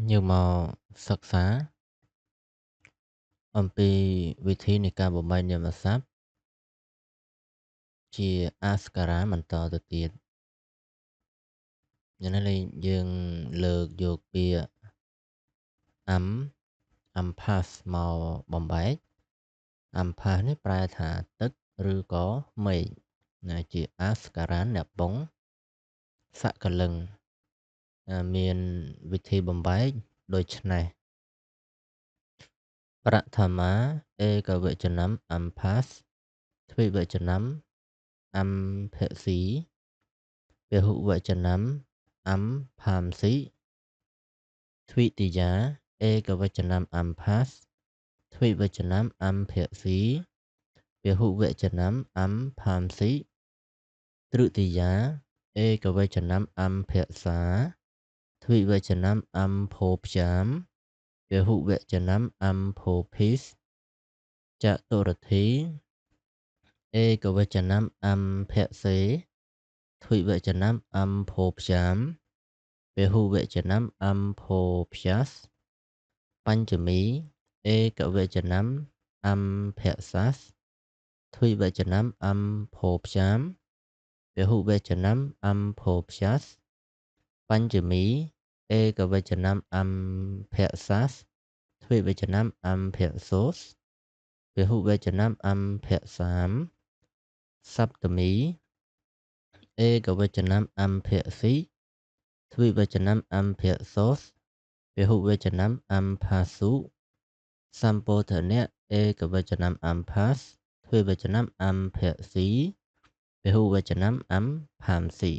យើងមកសិក្សាអំពីវិធីនៃការបំបែកនាមសព្ទជាអាស្ការៈបន្តទៅទៀតយ៉ាងនេះយើងលើកយកពាក្យ am amphas មកបំបែក amphas នេះប្រែថាទឹកឬក៏មេឃណាជាអាស្ការៈអ្នកបងសកលឹងមានវិធីបំបែកដូចនេះប្រថមាឯកវចនំ amphas ទ្វិវចនំ amphasi ពហុវចនំ amphamsi ទ្វិតិយាឯកវចនំ amphas ទ្វិវចនំ amphasi ពហុវចនំ amphamsi តૃତୀយាឯកវចនំ amphasa ទ្វិវចនំ amphophyam ពហុវចនំ amphopis ចតុរ្ធីឯកវចនំ amphase ទ្វិវចនំ amphophyam ពហុវចនំ amphophyas បញ្ចមីឯកវចនំ amphasas ទ្វិវចនំ amphophyam ពហុវចនំ amphophyas បញ្ចមីឯកវចនំ amphasas ទ្វិវចនំ amphasos ពហុវចនំ amphasam សព្តមីឯកវចនំ amphasi ទ្វិវចនំ amphasos ពហុវចនំ amphasu សម្ពោធនៈឯកវចនំ amphas ទ្វិវចនំ amphasi ពហុវចនំ amphamsi